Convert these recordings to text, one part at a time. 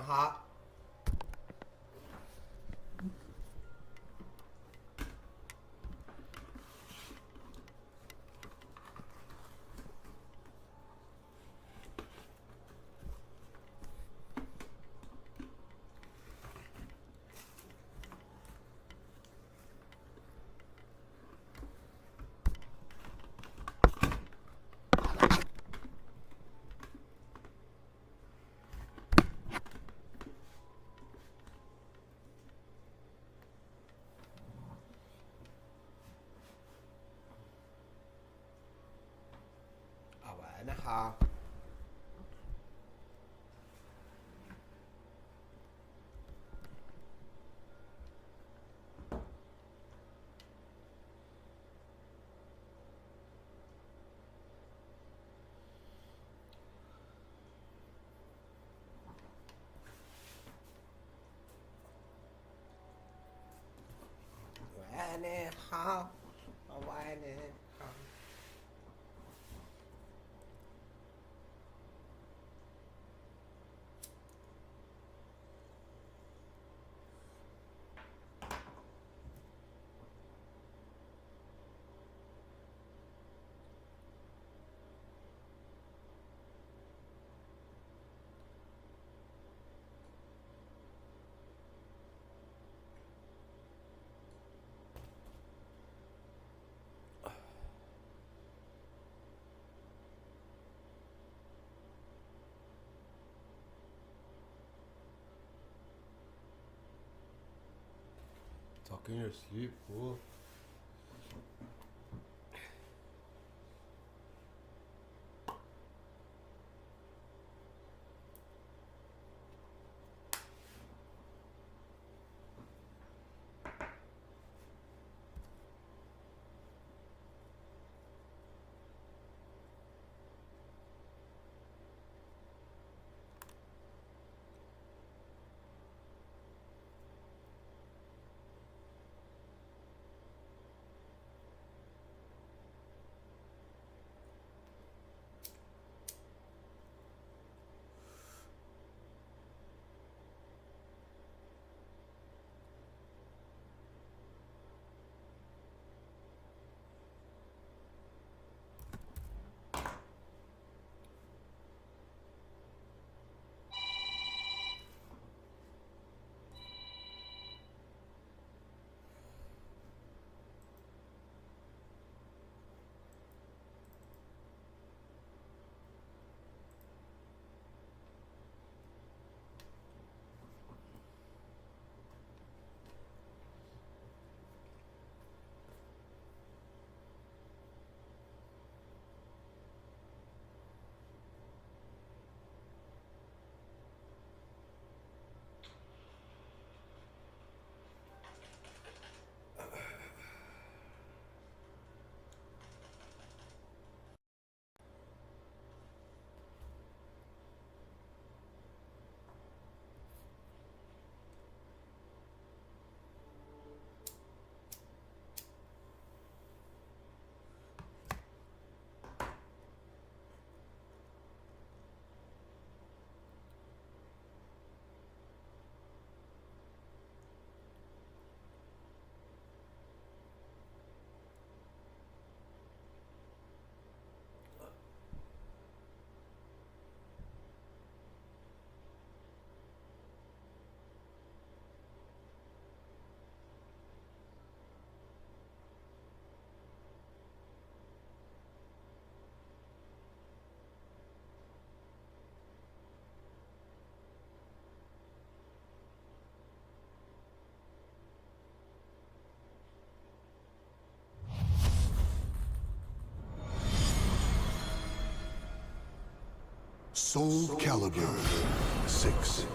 ฮะเอาไว้นะคะเนี่ยครับเอาไว้เนี่ยครับTalking in your sleep, fool. Soul Calibur 6.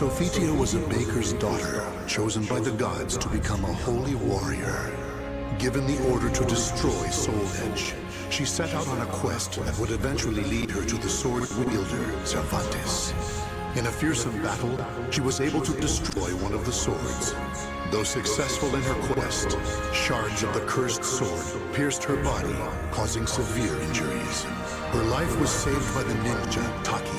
Sophitia was a baker's daughter, chosen by the gods to become a holy warrior. Given the order to destroy Soul Edge, she set out on a quest that would eventually lead her to the sword wielder, Cervantes. In a fearsome battle, she was able to destroy one of the swords. Though successful in her quest, shards of the cursed sword pierced her body, causing severe injuries. Her life was saved by the ninja, Taki,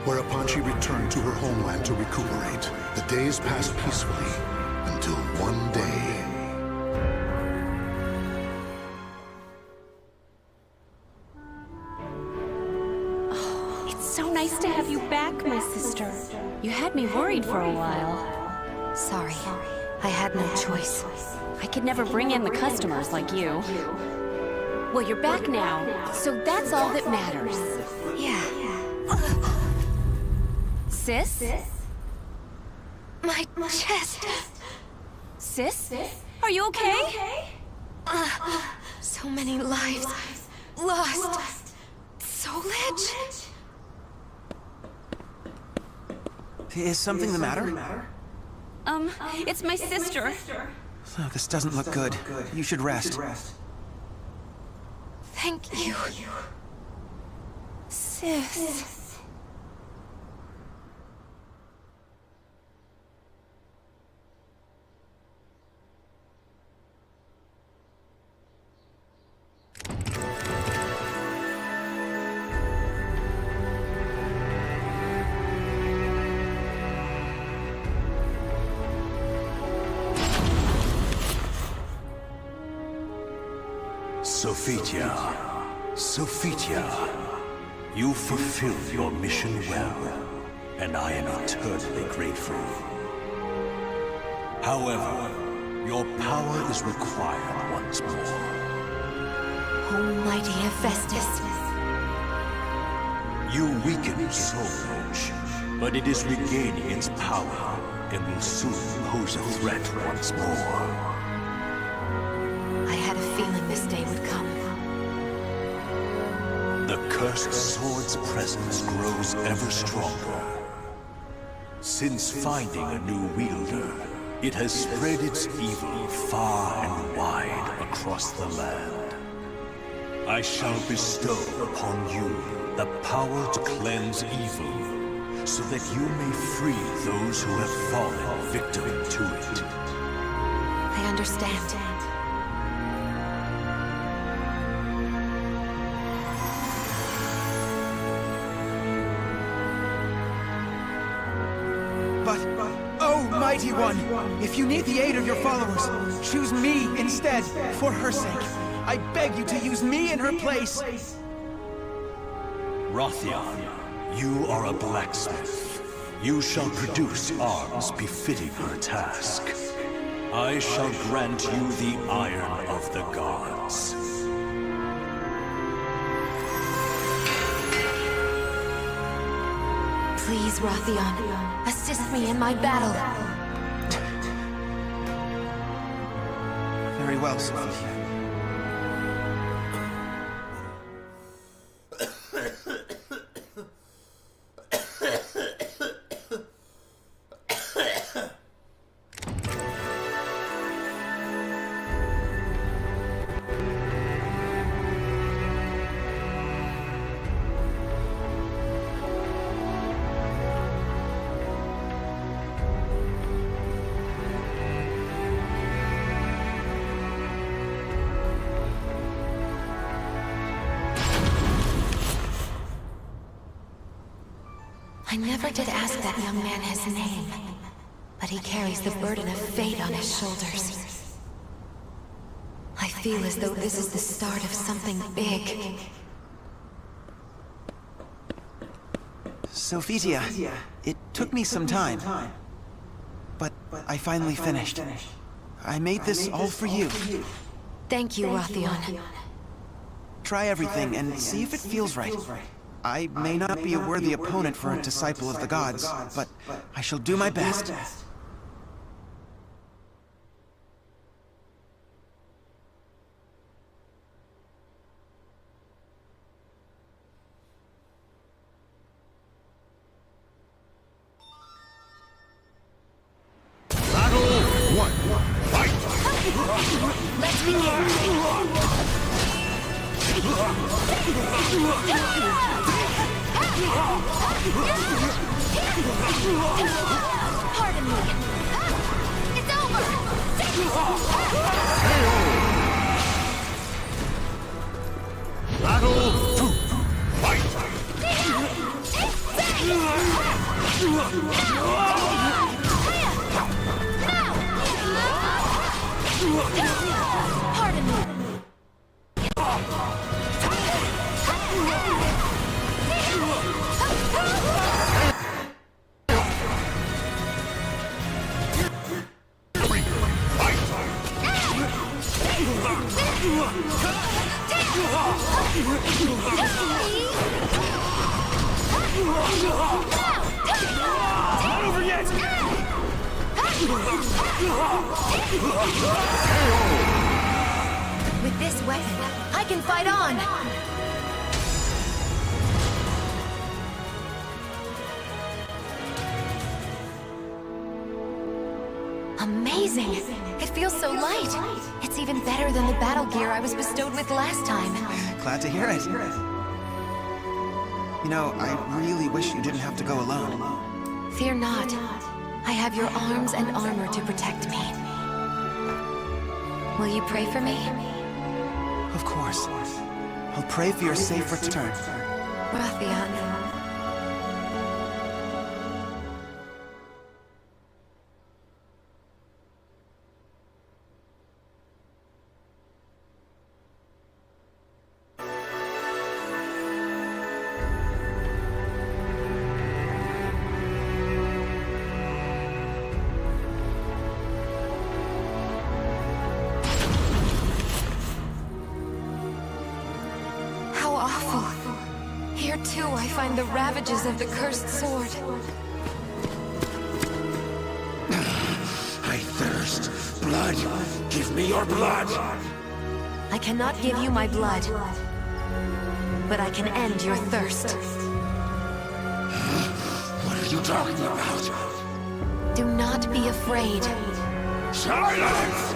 whereupon she returned to her homeland to recuperate. The days passed peacefully until one day. Oh, it's so nice to have you back, my sister. You had me worried for a while. Sorry, I had no choice. I could never bring in the customers like you. Well, you're back now, so that's all that matters. Yeah. Sis? My chest. Sis? Are you okay? So many lives lost. Soul Edge? Is something the matter? It's my sister. Oh, this doesn't look good. You should rest. Thank you. Sis. Sophitia, you fulfilled your mission well, and I am eternally grateful. However, your power is required once more. Almighty Hephaestus. You weakened Soul Edge, but it is regaining its power and will soon pose a threat once more. I had a feeling this day would come. The cursed sword's presence grows ever stronger. Since finding a new wielder, it has spread its evil far and wide across the land. I shall bestow upon you the power to cleanse evil, so that you may free those who have fallen victim to it. I understand. Oh, Mighty One! If you need the aid of your followers, choose me instead, for her sake. I beg you to use me in her place! Rothion, you are a blacksmith. You shall produce arms befitting her task. I shall grant you the iron of the gods. Please, Rothion, assist me in my battle. Very well, Sophia. I never did ask that young man his name, but he carries the burden of fate on his shoulders. I feel as though this is the start of something big. Sophia, it took me some time, but I finally finished. I made this all for you. Thank you, Rothion. Try everything and see if it feels right. I may not be a worthy opponent for a disciple of the gods, but I shall do my best. Let's begin. Pardon me. It's over! Battle 2! Fight! Pardon me. Not over yet! With this weapon, I can fight on! Amazing! It feels so light! It's even better than the battle gear I was bestowed with last time. Glad to hear it. You know, I really wish you didn't have to go alone. Fear not. I have your arms and armor to protect me. Will you pray for me? Of course. I'll pray for your safe return. Rathian. Here too I find the ravages of the cursed sword. I thirst. Blood! Give me your blood! I cannot give you my blood, but I can end your thirst. What are you talking about? Do not be afraid. Silence!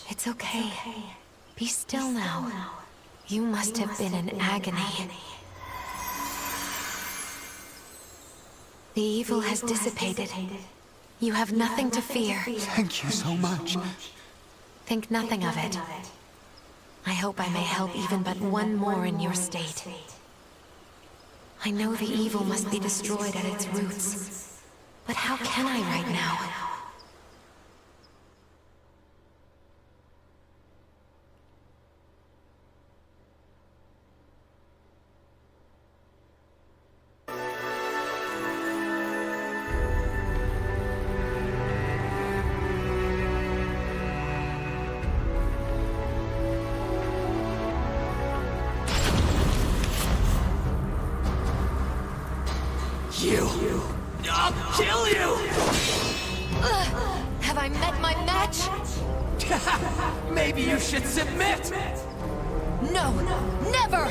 It's okay. Be still now. You must have been in agony. The evil has dissipated. You have nothing to fear. Thank you so much. Think nothing of it. I hope I may help even but one more in your state. I know the evil must be destroyed at its roots. But how can I right now? You! I'll kill you! Have I met my match? Maybe you should submit! No, never!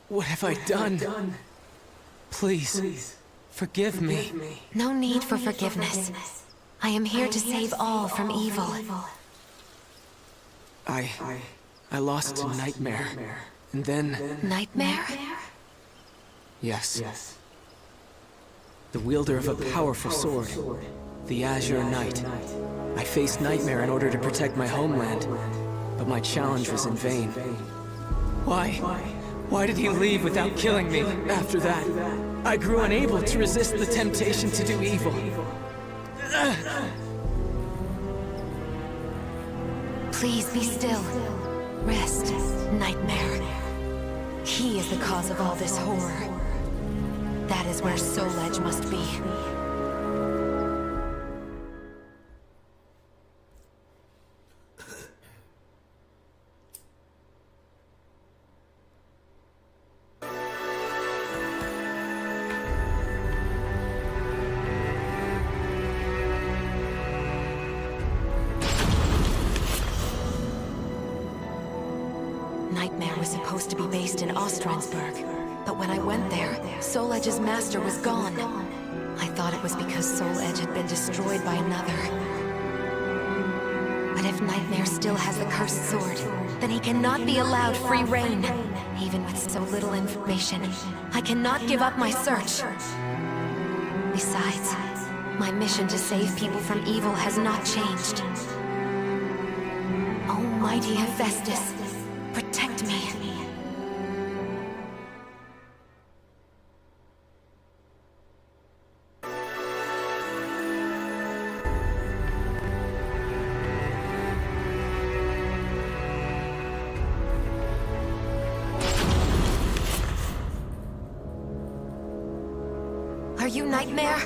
What have I done? Please, forgive me. No need for forgiveness. I am here to save all from evil. I lost to Nightmare, and then... Nightmare? Yes. The wielder of a powerful sword, the Azure Knight. I faced Nightmare in order to protect my homeland, but my challenge was in vain. Why did he leave without killing me? After that, I grew unable to resist the temptation to do evil. Please be still. Rest, Nightmare. He is the cause of all this horror. That is where Soul Edge must be. Nightmare was supposed to be based in Ostransburg, but when I went there, Soul Edge's master was gone. I thought it was because Soul Edge had been destroyed by another. But if Nightmare still has the cursed sword, then he cannot be allowed free reign. Even with so little information, I cannot give up my search. Besides, my mission to save people from evil has not changed. Almighty Hephaestus, protect me. Are you Nightmare?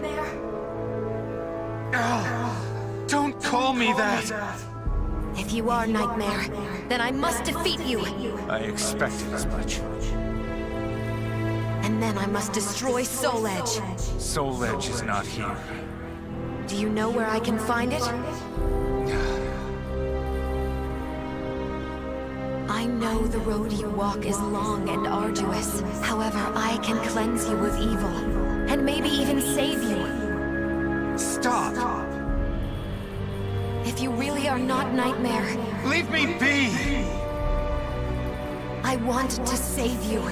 Don't call me that! If you are Nightmare, then I must defeat you. I expected as much. And then I must destroy Soul Edge. Soul Edge is not here. Do you know where I can find it? I know the road you walk is long and arduous. However, I can cleanse you of evil and maybe even save you. Stop! If you really are not Nightmare, Leave me be! I want to save you.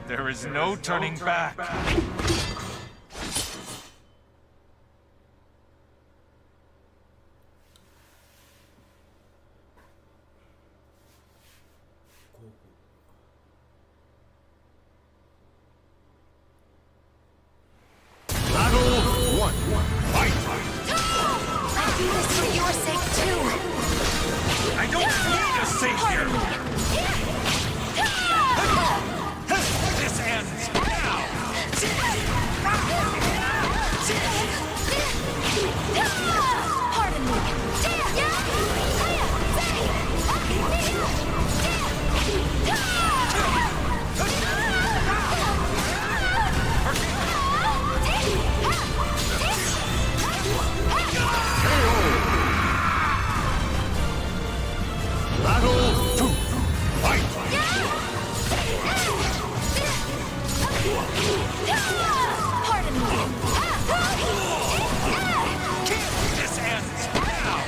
There is no turning back. Battle 1. Fight! I do this for your sake too. I don't need a savior! This ends now! Pardon me. Battle 2. Fight! Pardon me. This ends now!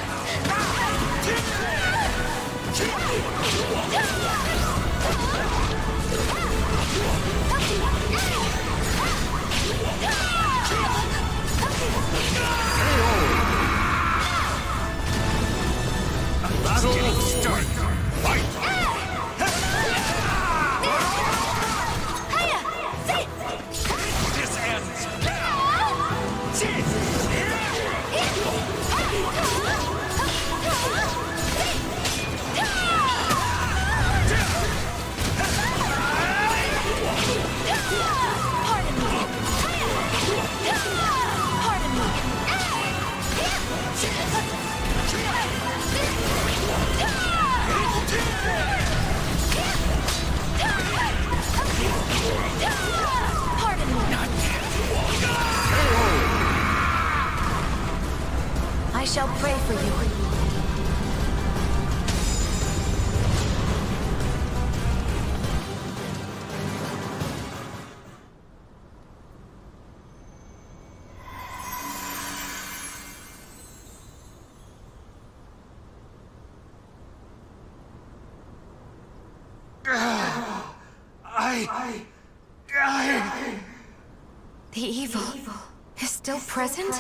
Battle Start! Fight! This ends now! Pardon me. Pardon me. Pardon me. I shall pray for you. The evil is still present?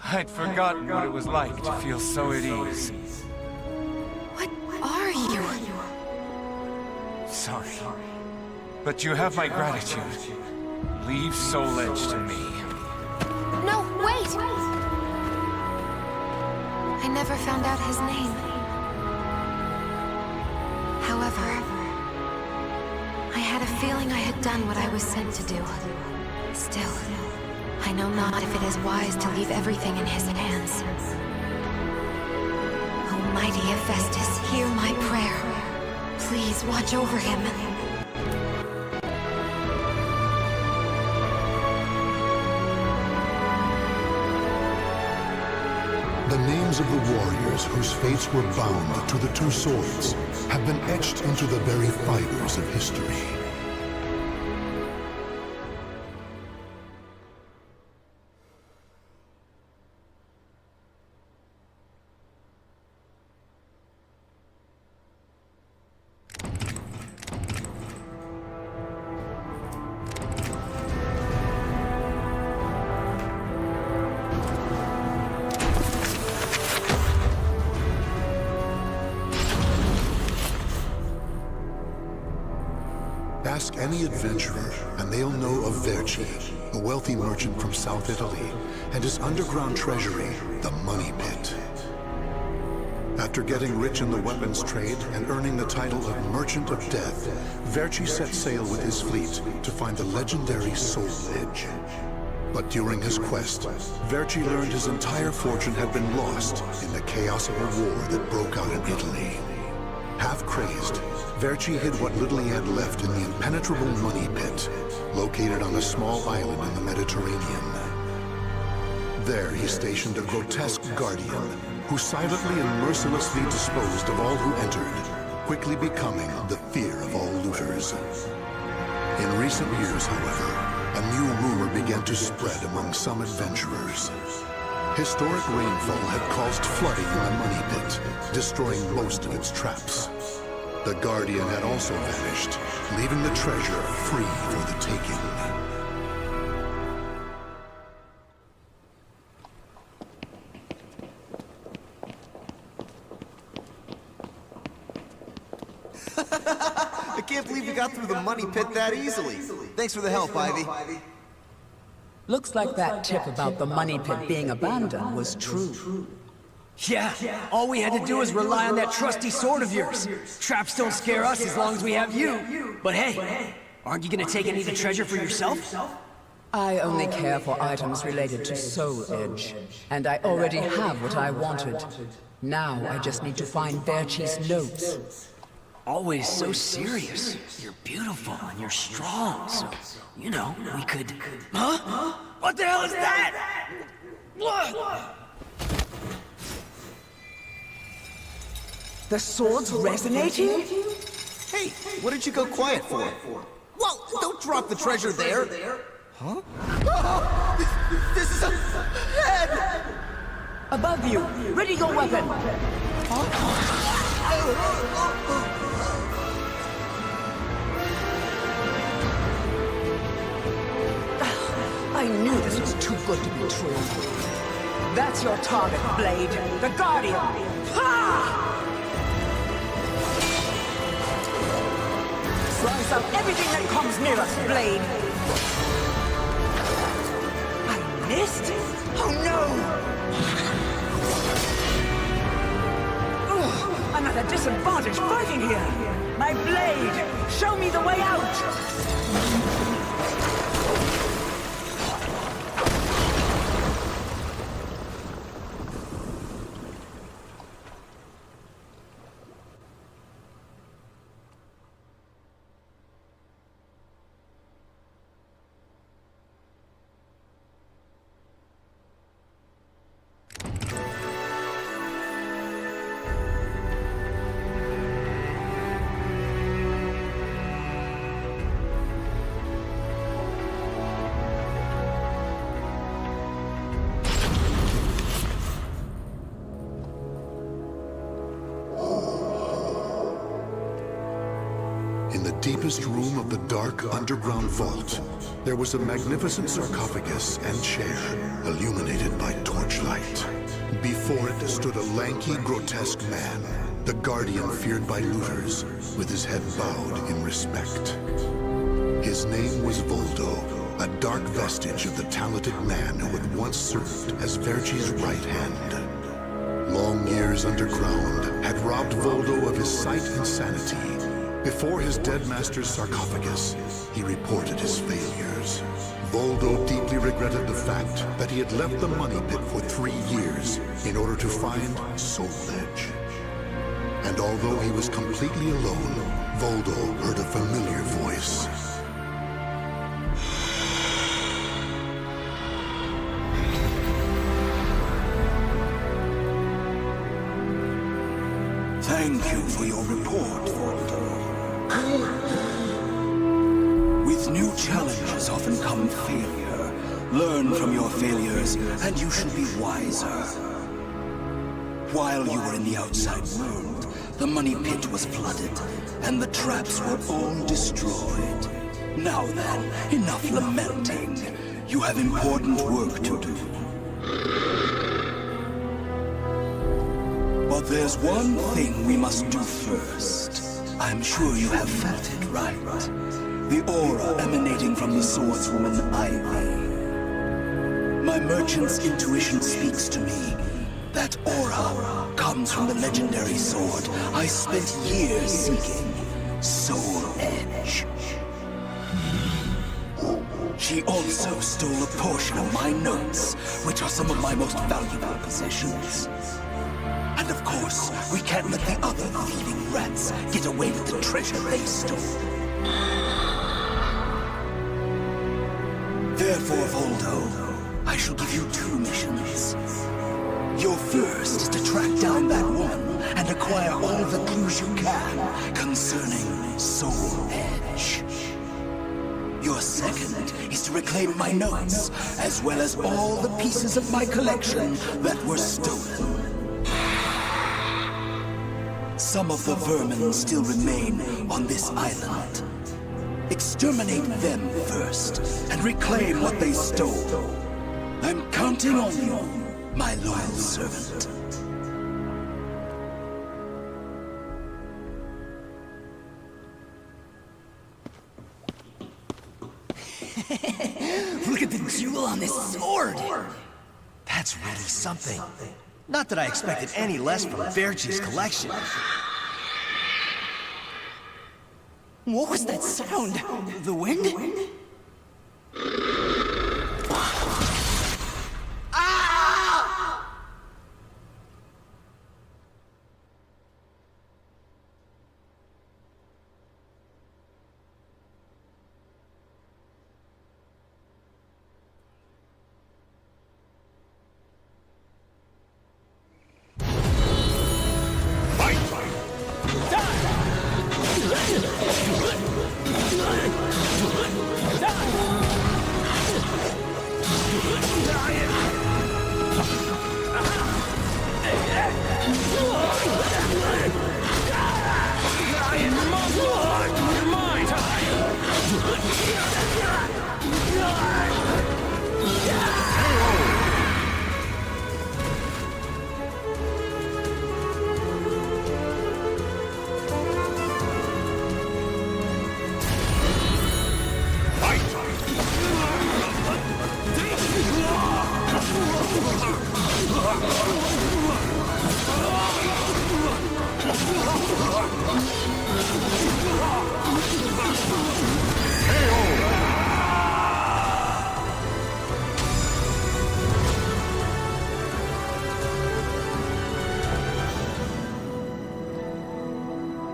I'd forgotten what it was like to feel so at ease. What are you? Sorry. But you have my gratitude. Leave Soul Edge to me. No, wait! I never found out his name. However, I had a feeling I had done what I was sent to do. Still, I know not if it is wise to leave everything in his hands. Almighty Hephaestus, hear my prayer. Please watch over him. The names of the warriors whose fates were bound to the two swords have been etched into the very fibers of history. Ask any adventurer, and they'll know of Verci, a wealthy merchant from South Italy, and his underground treasury, the Money Pit. After getting rich in the weapons trade and earning the title of Merchant of Death, Verci set sail with his fleet to find the legendary Soul Edge. But during his quest, Verci learned his entire fortune had been lost in the chaos of a war that broke out in Italy. Half crazed, Verci hid what little he had left in the impenetrable Money Pit, located on a small island in the Mediterranean. There he stationed a grotesque guardian, who silently and mercilessly disposed of all who entered, quickly becoming the fear of all looters. In recent years, however, a new rumor began to spread among some adventurers. Historic rainfall had caused flooding in the money pit, destroying most of its traps. The Guardian had also vanished, leaving the treasure free for the taking. I can't believe we got through the money pit that easily. Thanks for the help, Ivy. Looks like that tip about the money pit being abandoned was true. Yeah, all we had to do was rely on that trusty sword of yours. Traps don't scare us as long as we have you. But hey, aren't you gonna take any of the treasure for yourself? I only care for items related to Soul Edge, and I already have what I wanted. Now I just need to find Verchi's notes. Always so serious. You're beautiful and you're strong, so, you know, we could... Huh? What the hell is that? The sword's resonating? Hey, what did you go quiet for? Whoa, don't drop the treasure there! Huh? Oh, this is a head! Above you! Ready your weapon! I knew this was too good to be true. That's your target, Blade. The Guardian! Ha! Slice up everything that comes near us, Blade! I missed? Oh no! Ugh, I'm at a disadvantage fighting here! My blade! Show me the way out! In the deepest room of the dark underground vault, there was a magnificent sarcophagus and chair, illuminated by torchlight. Before it stood a lanky, grotesque man, the Guardian feared by looters, with his head bowed in respect. His name was Voldo, a dark vestige of the talented man who had once served as Verchi's right hand. Long years underground had robbed Voldo of his sight and sanity. Before his dead master's sarcophagus, he reported his failures. Voldo deeply regretted the fact that he had left the money pit for 3 years in order to find Soul Edge. And although he was completely alone, Voldo heard a familiar voice. Thank you for your report, Voldo. With new challenges often come failure. Learn from your failures, and you shall be wiser. While you were in the outside world, the money pit was flooded, and the traps were all destroyed. Now then, enough lamenting. You have important work to do. But there's one thing we must do first. I'm sure you have felt it, right? The aura emanating from the swordswoman Ivy. My merchant's intuition speaks to me. That aura comes from the legendary sword I spent years seeking, Soul Edge. She also stole a portion of my notes, which are some of my most valuable possessions. And of course, we can't let the other thieving rats get away with the treasure they stole. Therefore, Voldo, I shall give you 2 missions. Your first is to track down that woman and acquire all the clues you can concerning Soul Edge. to reclaim my notes, as well as all the pieces of my collection that were stolen. Some of the vermin still remain on this island. Exterminate them first, and reclaim what they stole. I'm counting on you, my loyal servant. Look at the jewel on this sword! That's really something. Not that I expected any less from Verchi's collection. What was that sound? The wind?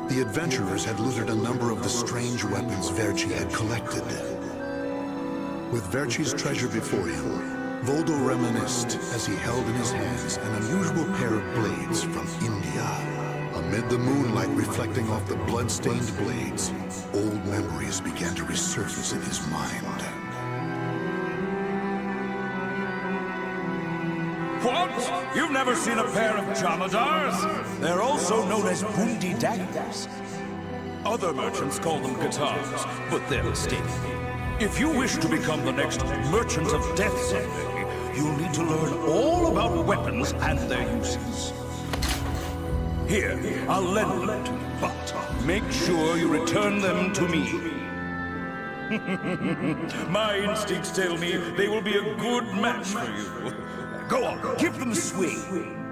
The adventurers had looted a number of the strange weapons Verchi had collected. With Verchi's treasure before him, Voldo reminisced as he held in his hands an unusual pair of blades from India. Amid the moonlight reflecting off the blood-stained blades, old memories began to resurface in his mind. What? You've never seen a pair of Jamadars? They're also known as Bundi daggers. Other merchants call them guitars, but they're mistaken. If you wish to become the next merchant of death someday, you'll need to learn all about weapons and their uses. Here, I'll lend them to you, but make sure you return them to me. My instincts tell me they will be a good match for you. Go on, give them a swing.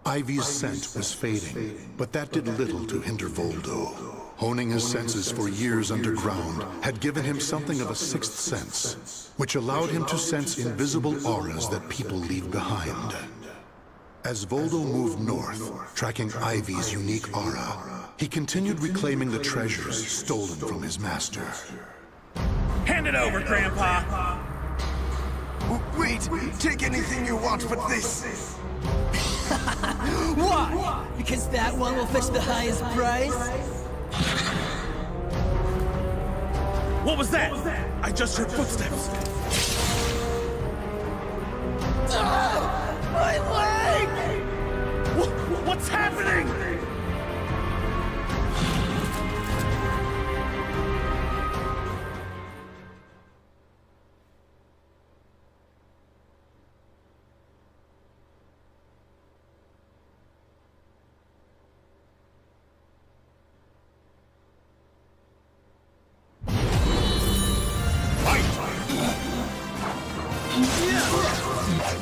Ivy's scent was fading, but that did little to hinder Voldo. Honing his senses for years underground had given him something of a sixth sense, which allowed him to sense invisible auras that people leave behind. As Voldo moved north, tracking Ivy's unique aura, he continued reclaiming the treasures stolen from his master. Hand it over, Grandpa! Wait! Take anything you want but this! Why? Because that one will fetch the highest price? What was that? I just heard footsteps. My leg! What's happening?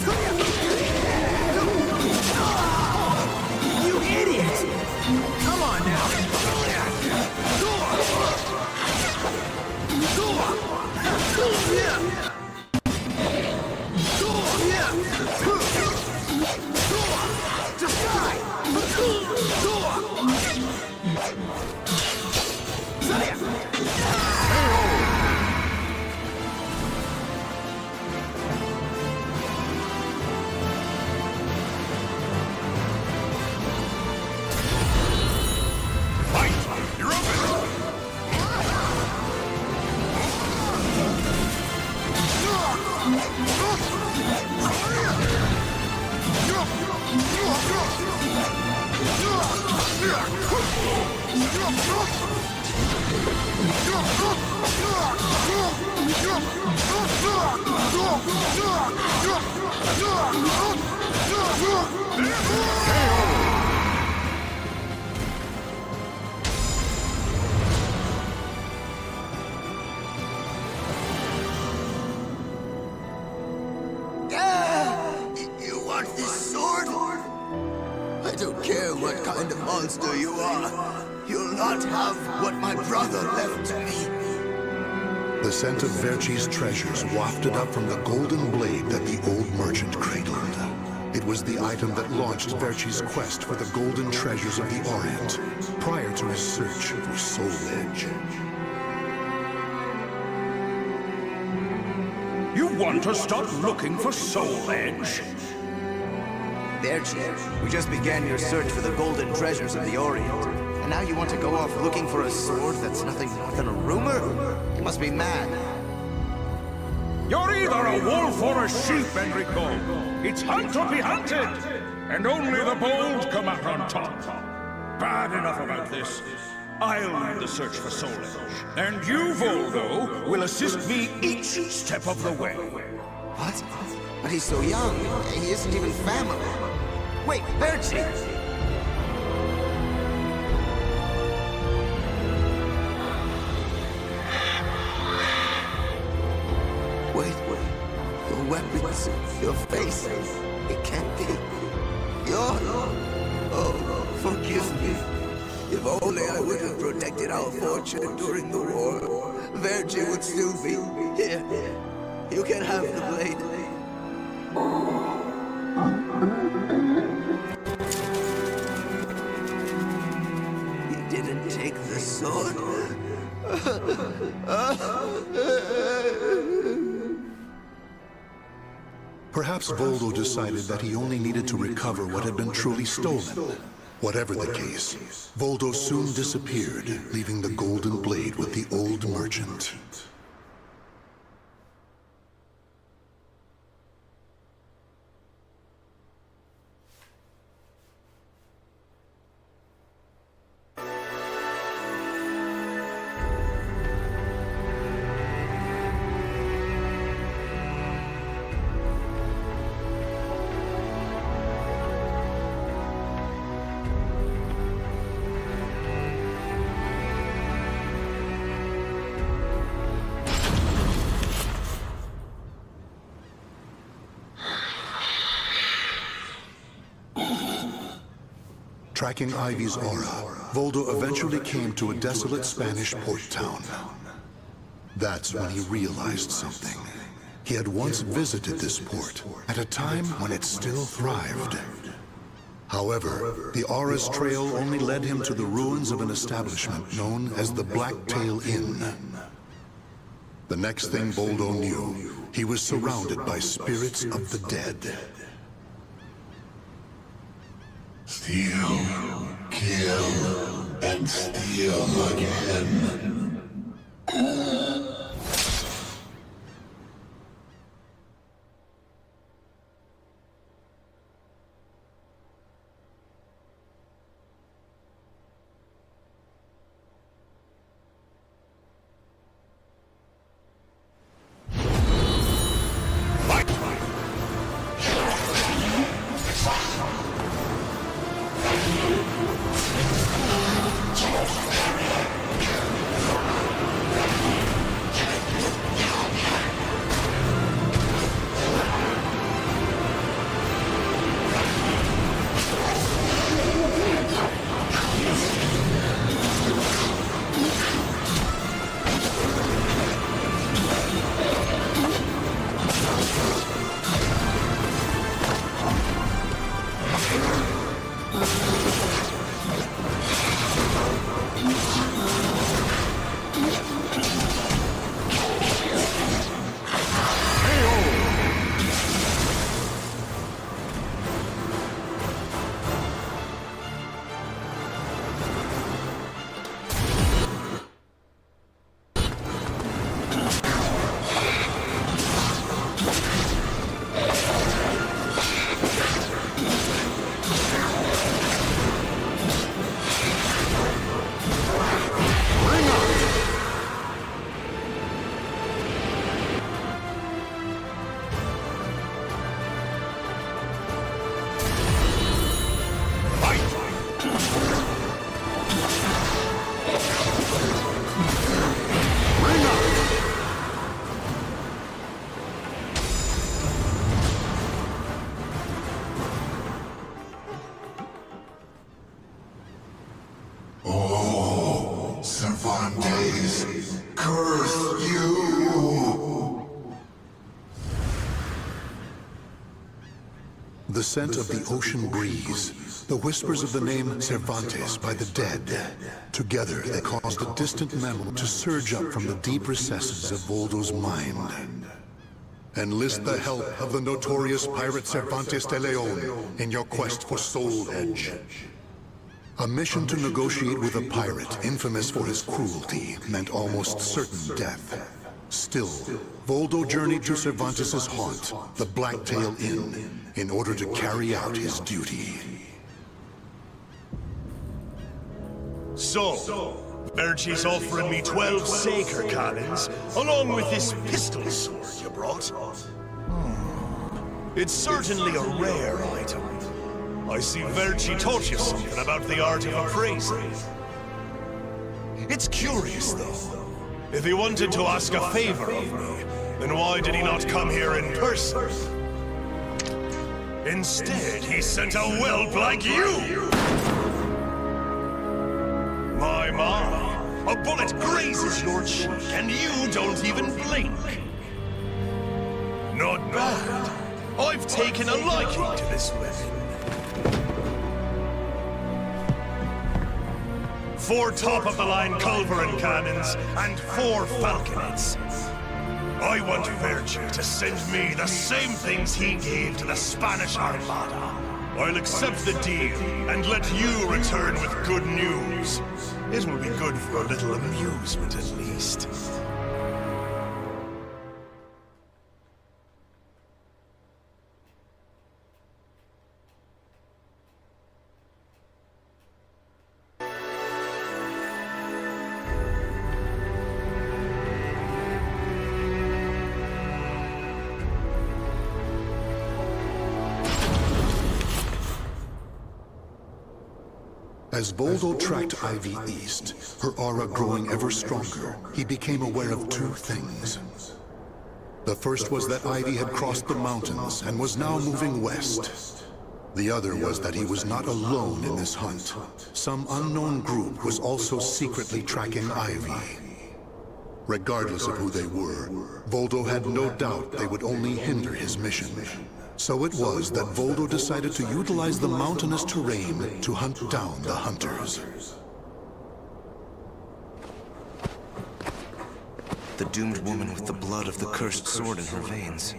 Yeah! You want this sword? I don't care what kind of monster you are. You'll not have what my brother left to me. The scent of Verci's treasures wafted up from the golden blade that the old merchant cradled. It was the item that launched Verci's quest for the golden treasures of the Orient, prior to his search for Soul Edge. You want to start looking for Soul Edge? Verci, we just began your search for the golden treasures of the Orient. And now you want to go off looking for a sword that's nothing more than a rumor? You must be mad. You're either a wolf or a sheep, Enrico. It's hunt or be hunted. And only the bold come out on top. Bad enough about this. I'll lead the search for Soul Edge. And you, Voldo, will assist me each step of the way. What? But he's so young. He isn't even family. Wait, Verci! Wait. Your weapons, your face. It can't be. Oh, forgive me. If only I would have protected our fortune during the war, Verci would still be here. You can have the blade. You didn't take the sword? Perhaps Voldo decided that he only needed to recover what had been truly stolen. Whatever the case, Voldo soon disappeared, leaving the golden blade with the old merchant. Tracking Ivy's aura, Voldo eventually came to a desolate Spanish port town. That's when he realized something. He had once visited this port, at a time when it still thrived. However, the aura's trail only led him to the ruins of an establishment known as the Blacktail Inn. The next thing Voldo knew, he was surrounded by spirits of the dead. Steal, kill, and steal again. curse you! The scent of the ocean breeze, the whispers of the name Cervantes by the dead. Together they caused a distant memory to surge up from the deep recesses of Voldo's mind. Enlist the help of the notorious pirate Cervantes de Leon in your quest for Soul Edge. A mission to negotiate with a pirate infamous for his cruelty meant almost certain death. Still, Voldo journeyed to Cervantes' haunt, the Blacktail Inn, in order to carry out his duty. So, Bertie's offering me 12 Saker cannons, along with this pistol sword you brought. It's certainly a rare item. I see Verci taught you something about the art of appraisal. It's curious, though. If he wanted to ask a favor of me, then why did he not come here in person? Instead, he sent a whelp like you! My, a bullet grazes your cheek, and you don't even blink. Not bad. I've taken a liking to this weapon. 4 top-of-the-line culverin cannons, and 4 falconets. I want Verci to send me the same things he gave to the Spanish Armada. I'll accept the deal, and let you return with good news. It will be good for a little amusement, at least. As Voldo tracked Ivy east, her aura growing ever stronger, he became aware of 2 things. The first was that Ivy had crossed the mountains and was now moving west. The other was that he was not alone in this hunt. Some unknown group was also secretly tracking Ivy. Regardless of who they were, Voldo had no doubt they would only hinder his mission. So it was that Voldo decided to utilize the mountainous terrain to hunt down the hunters. The doomed woman with the blood of the cursed sword in her veins.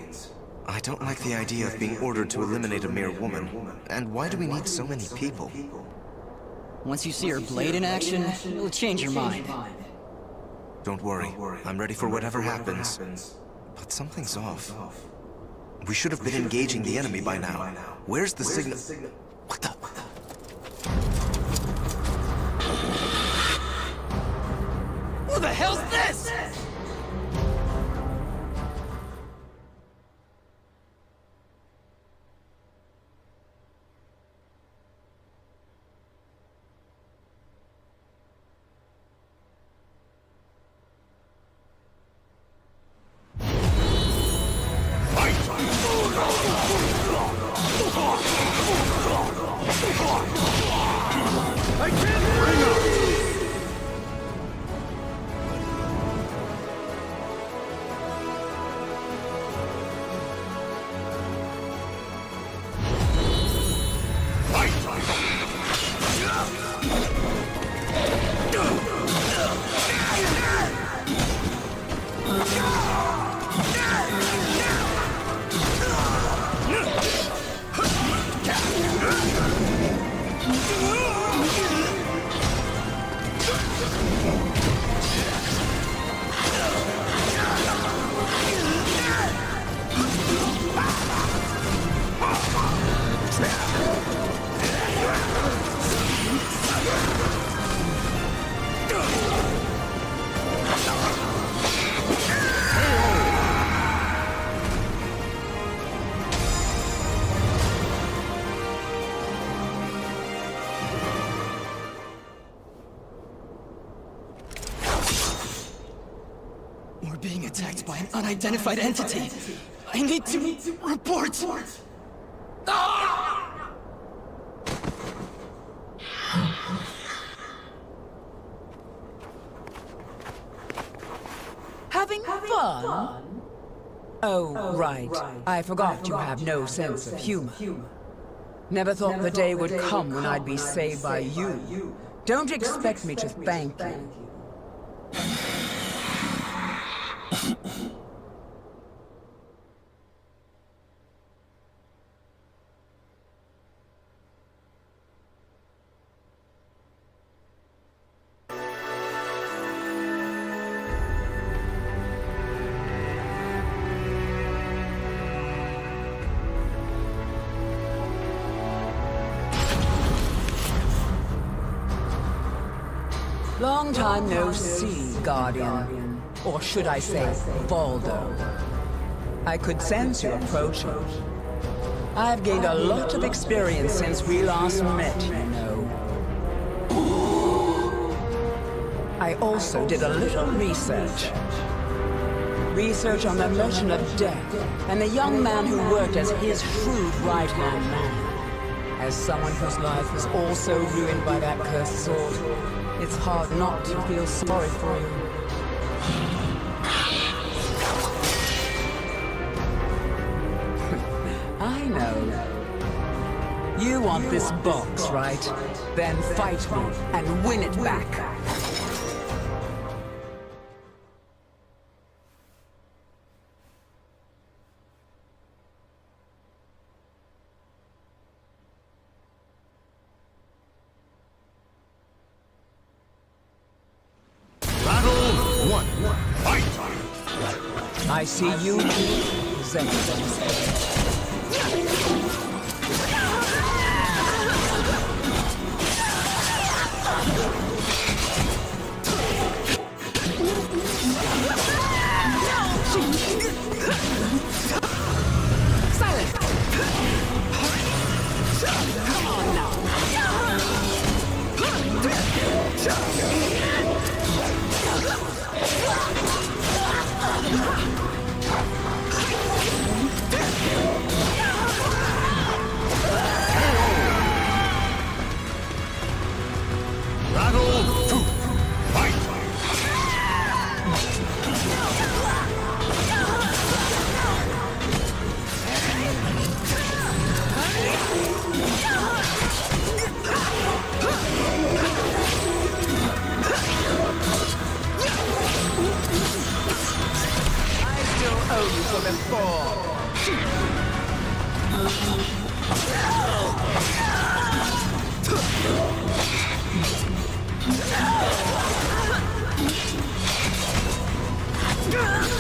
I don't like the idea of being ordered to eliminate a mere woman. And why do we need so many people? Once you see her blade in action, it'll change your mind. Don't worry, I'm ready for whatever happens. But something's off. We should have been engaging the enemy by now. Where's the signal? What the? Who the hell's this? We're being attacked by an unidentified entity. I need to report. Ah! Fun? Oh, right. I forgot you have no sense of humor. Never thought the day would come when I'd be saved by you. Don't expect me to thank you. Long time no see, Guardian. Or should I say, Valdo. I could sense you approaching. I've gained a lot of experience since we last met, you know. I also did a little research. Research on the Merchant of Death and the young man who worked as his shrewd right-hand man. As someone whose life was also ruined by that cursed sword, it's hard not to feel sorry for you. I know. You want this box, right? Then fight me and win it back. I see you, Silence! Come on now! Battle 2. Fight! I still owe you for the fall.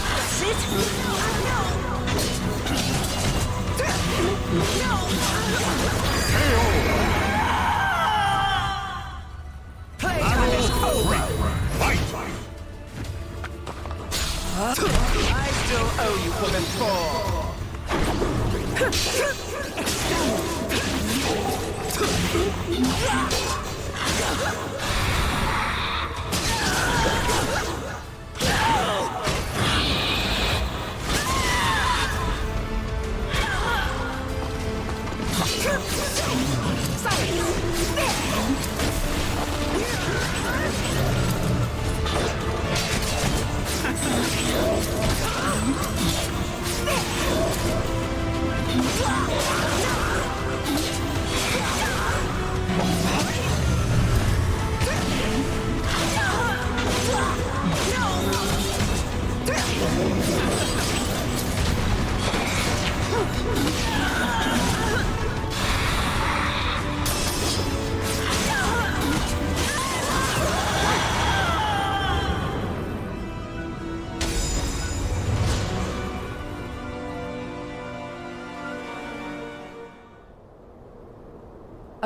That's it? Playtime is over. Fight! I still owe you for the fall.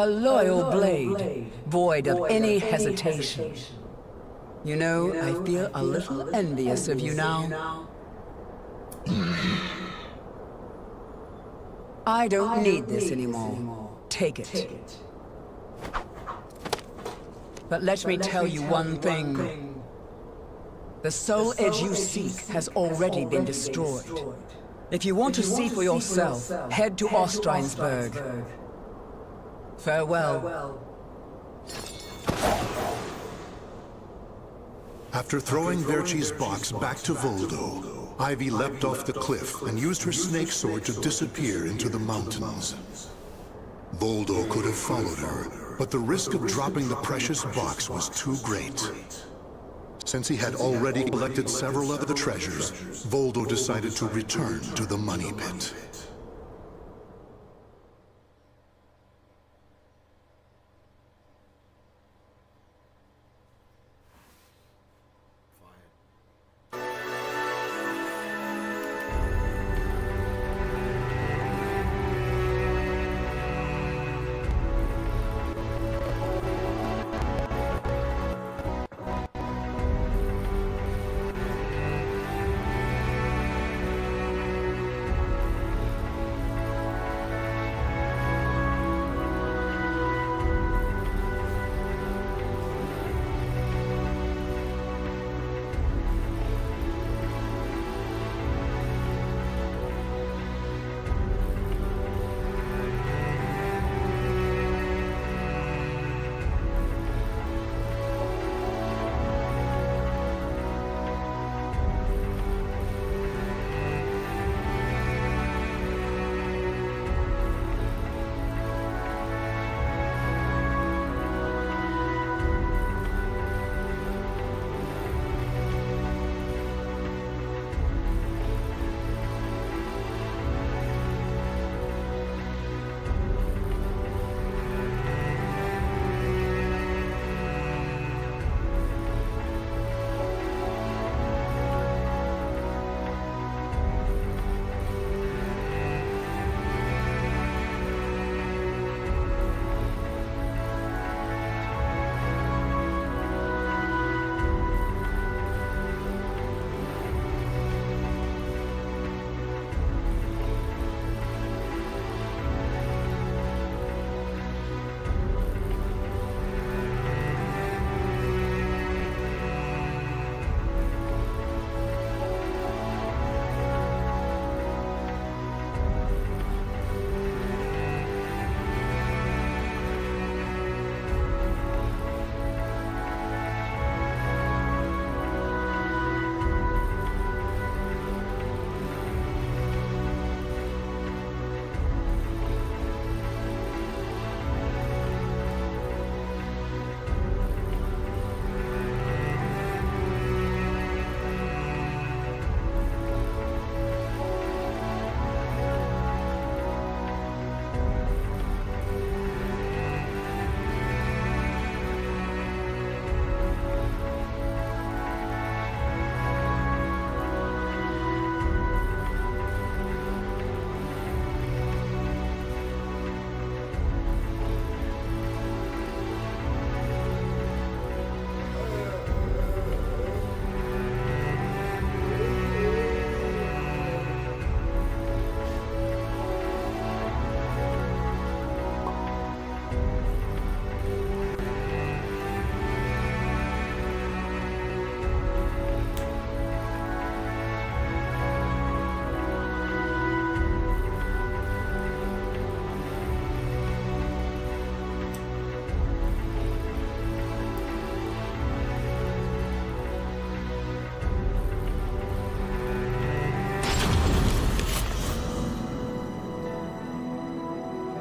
A loyal blade, void of any hesitation. You know, I feel a little envious of you now. I don't need this anymore. Take it. But let me tell you one thing. The soul edge you seek has already been destroyed. If you want to see for yourself, head to Ostrheinsburg. Farewell. After throwing Verchi's box back to Voldo, Ivy leapt off the cliff and used her snake sword to disappear into the mountains. Voldo could have followed her, but the risk of dropping the precious box was too great. Since he had already collected several other treasures, Voldo decided to return to the money pit.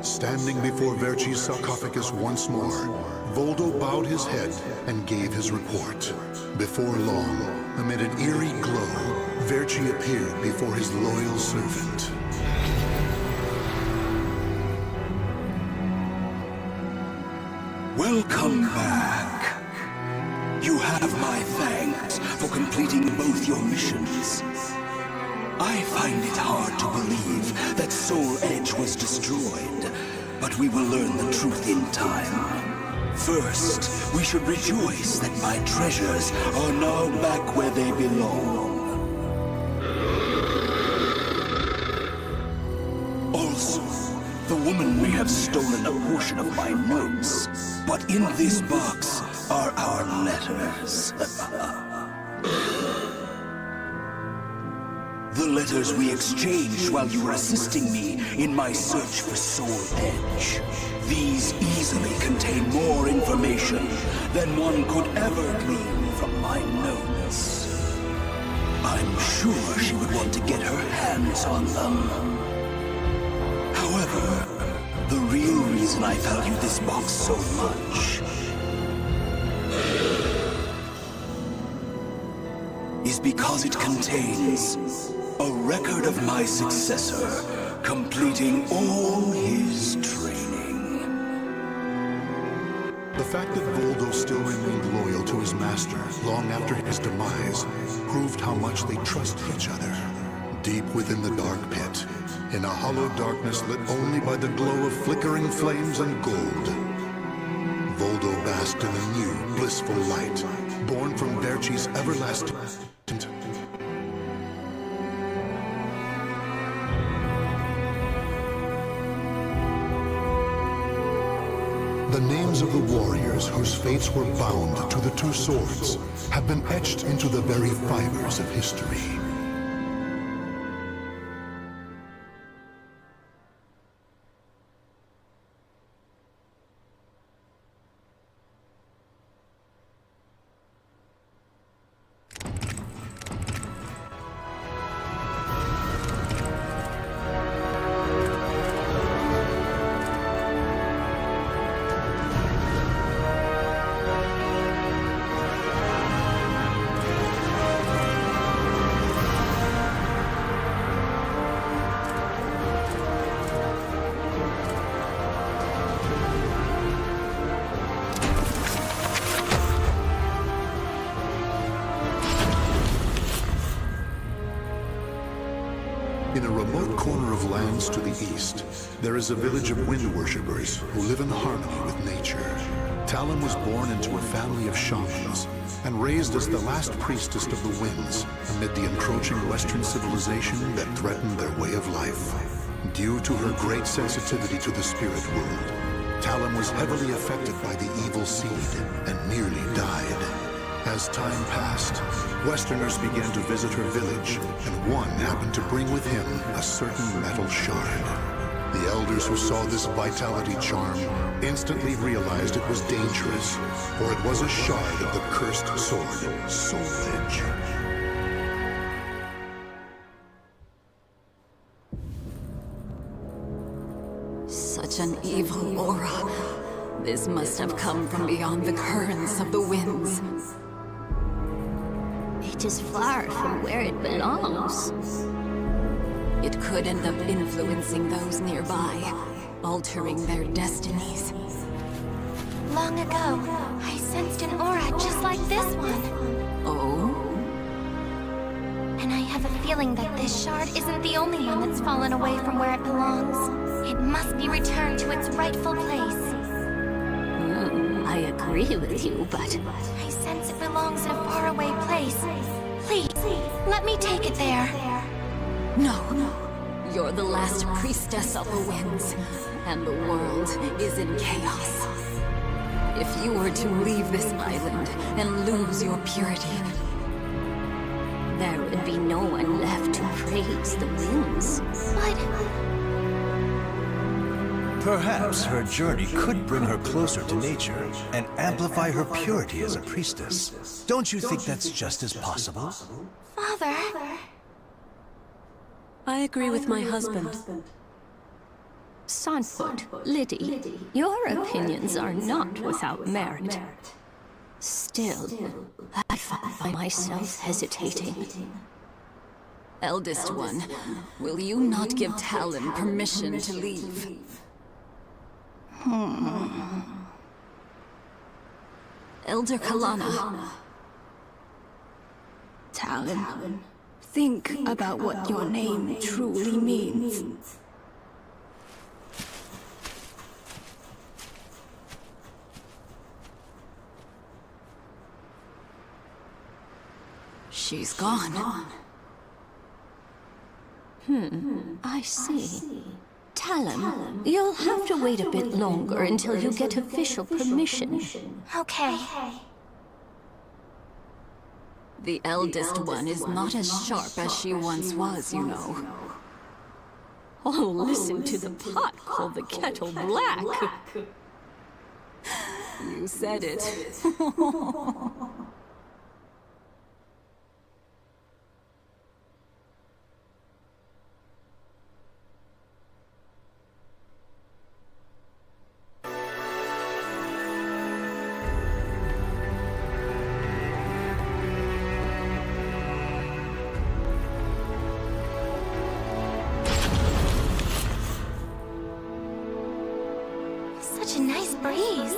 Standing before Verci's sarcophagus once more, Voldo bowed his head and gave his report. Before long, amid an eerie glow, Verci appeared before his loyal servant. Welcome back. You have my thanks for completing both your missions. I find it hard to believe that Soul Edge was destroyed, but we will learn the truth in time. First, we should rejoice that my treasures are now back where they belong. Also, the woman may have stolen a portion of my notes, but in this box are our letters. The letters we exchanged while you were assisting me in my search for Soul Edge. These easily contain more information than one could ever glean from my notes. I'm sure she would want to get her hands on them. However, the real reason I value this box so much is because it contains a record of my successor completing all his training. The fact that Voldo still remained loyal to his master long after his demise proved how much they trusted each other. Deep within the dark pit, in a hollow darkness lit only by the glow of flickering flames and gold, Voldo basked in a new, blissful light, born from Verci's everlasting. The names of the warriors whose fates were bound to the two swords have been etched into the very fibers of history. In a remote corner of lands to the east, there is a village of wind worshippers who live in harmony with nature. Talon was born into a family of shamans and raised as the last priestess of the winds amid the encroaching Western civilization that threatened their way of life. Due to her great sensitivity to the spirit world, Talon was heavily affected by the evil seed and nearly died. As time passed, Westerners began to visit her village, and one happened to bring with him a certain metal shard. The elders who saw this vitality charm instantly realized it was dangerous, for it was a shard of the cursed sword, Soul Edge. Such an evil aura. This must have come from beyond the currents of the winds. It is far from where it belongs. It could end up influencing those nearby, altering their destinies. Long ago, I sensed an aura just like this one. Oh? And I have a feeling that this shard isn't the only one that's fallen away from where it belongs. It must be returned to its rightful place. I agree with you, but I sense it belongs in a faraway place. Please, let me take it there. No. You're the last priestess of the winds, and the world is in chaos. If you were to leave this island and lose your purity, there would be no one left to praise the winds. But perhaps her journey could bring her closer to nature and amplify her purity as a priestess. Don't you think that's just as possible? Father? I agree with my husband. Sanford, Liddy, your opinions are not without merit. Still, I find myself hesitating. Eldest one, will you not give Talon permission to leave? Elder Kalana. Talon, think about what your name truly means. She's gone. I see. Talon, you'll have to wait a bit longer until you get official permission. Okay. The eldest one is not as sharp as she once was, you know. Oh, listen to the pot call the kettle black. You said it. nice breeze.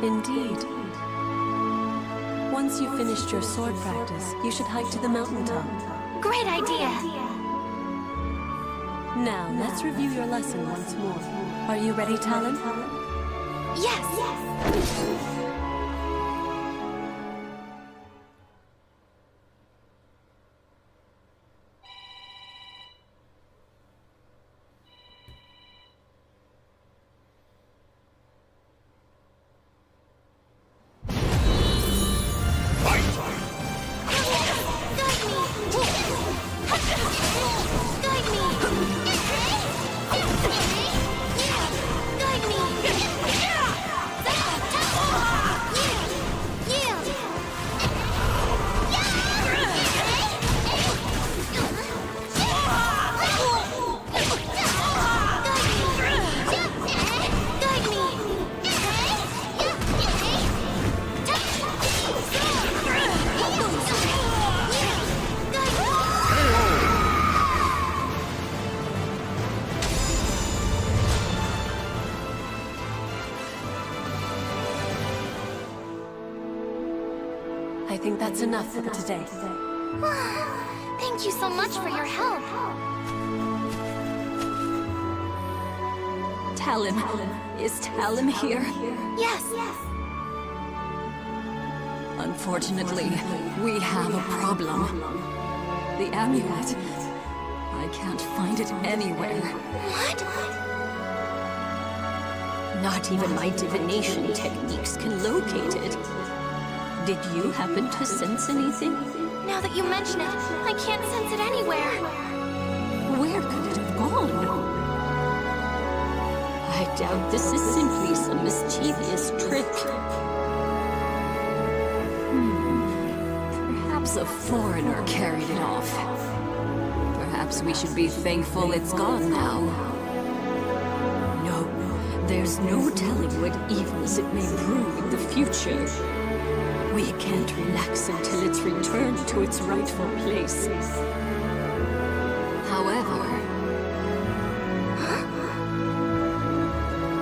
Indeed. Once you've finished your sword practice, you should hike to the mountaintop. Great idea! Now, let's review your lesson once more. Are you ready, Talon? Yes! I think that's enough for today. Thank you so much for your help. Talon. Is Talon here? Yes. Unfortunately, we have a problem. The amulet. I can't find it anywhere. What? Not even my divination techniques can locate it. Did you happen to sense anything? Now that you mention it, I can't sense it anywhere. Where could it have gone? I doubt this is simply some mischievous trick. Perhaps a foreigner carried it off. Perhaps we should be thankful it's gone now. No, there's no telling what evils it may brew in the future. We can't relax until it's returned to its rightful place. However...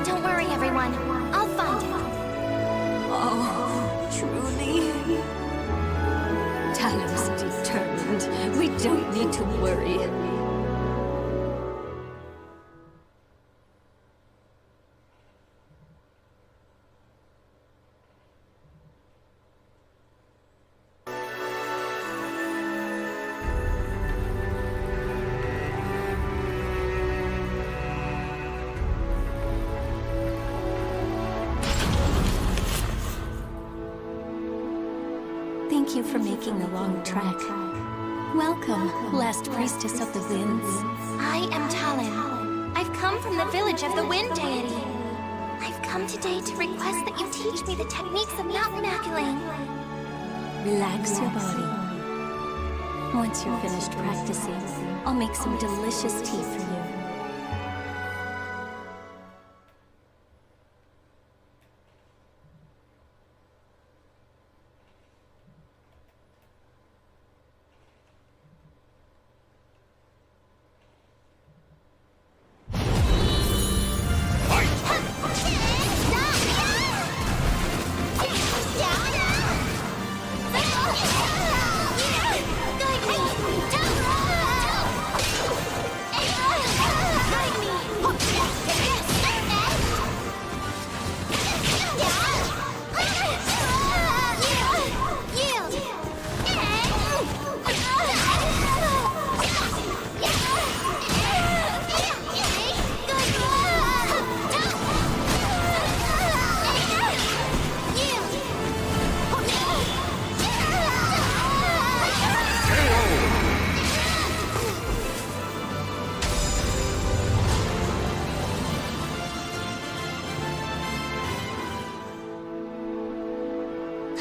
Don't worry, everyone. I'll find it. Oh, truly? Talon's determined. We don't need to worry. Thank you for making the long trek. Welcome, last priestess of the winds. I am Talon. I've come from the village of the wind deity. I've come today to request that you teach me the techniques of mountain maculating. Relax your body. Once you're finished practicing, I'll make some delicious tea for you.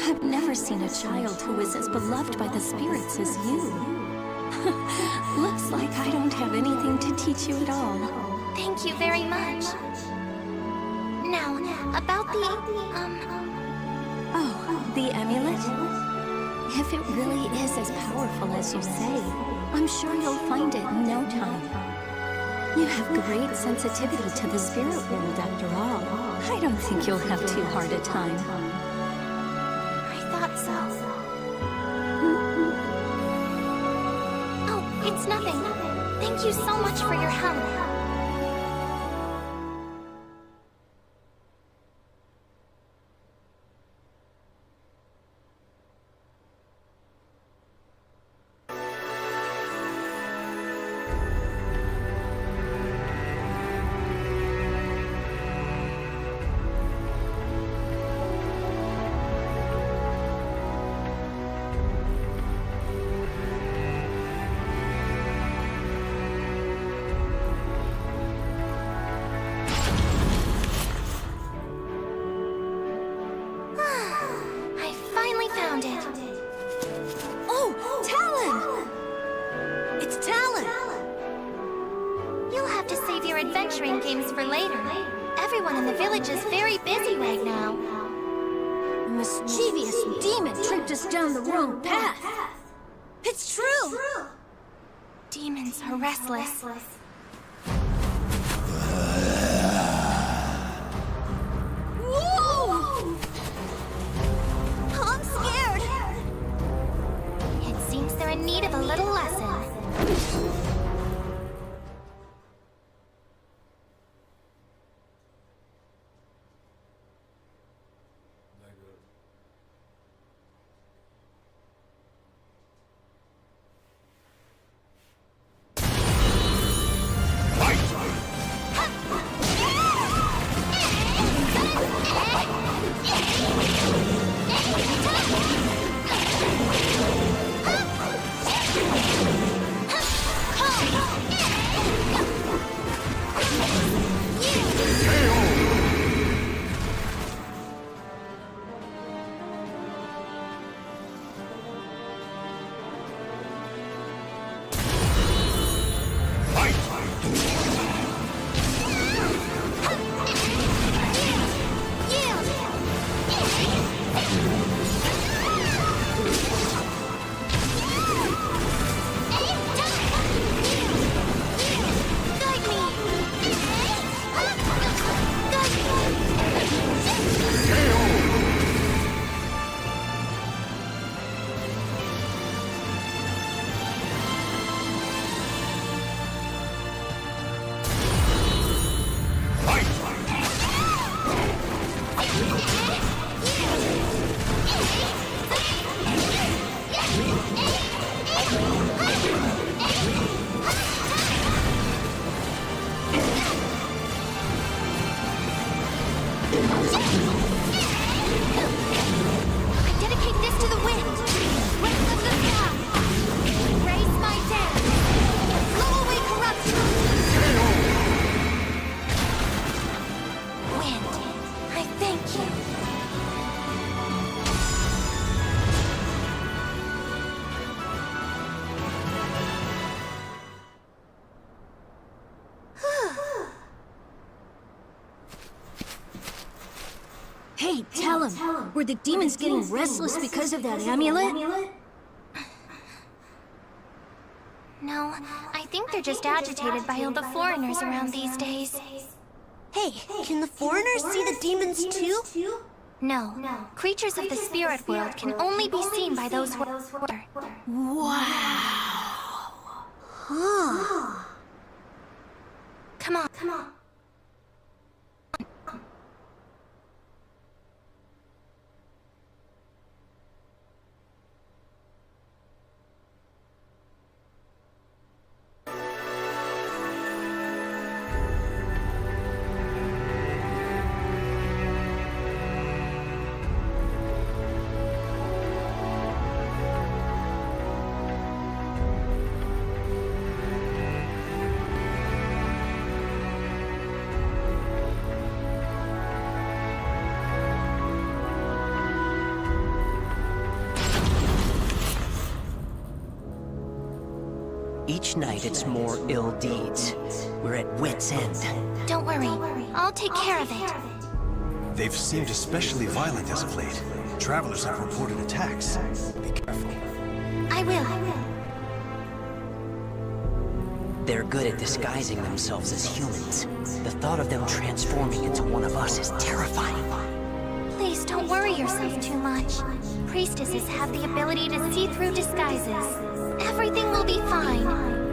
I've never seen a child who is as beloved by the spirits as you. Looks like I don't have anything to teach you at all. Thank you very much. Now, about the, Oh, the amulet? If it really is as powerful as you say, I'm sure you'll find it in no time. You have great sensitivity to the spirit world, after all. I don't think you'll have too hard a time. I thought so. Oh, it's nothing. Thank you so much for your help. Adventuring games for later. Everyone in the village is very busy right now. A mischievous demon tricked us down the wrong path. It's true! Demons are restless. Whoa! I'm scared! It seems they're in need of a little lesson. Hey, tell him. Were the demons getting restless because of that amulet? No, I think they're just agitated by all the foreigners around these days. Hey, can the foreigners see the demons too? No. Creatures of the spirit world can only be seen by those who are. Wow. Huh. Come on. Each night it's more ill deeds. We're at wit's end. Don't worry, I'll take care of it. They've seemed especially violent as of late. Travelers have reported attacks. Be careful. I will. They're good at disguising themselves as humans. The thought of them transforming into one of us is terrifying. Please don't worry yourself too much. Priestesses have the ability to see through disguises. Everything will be fine.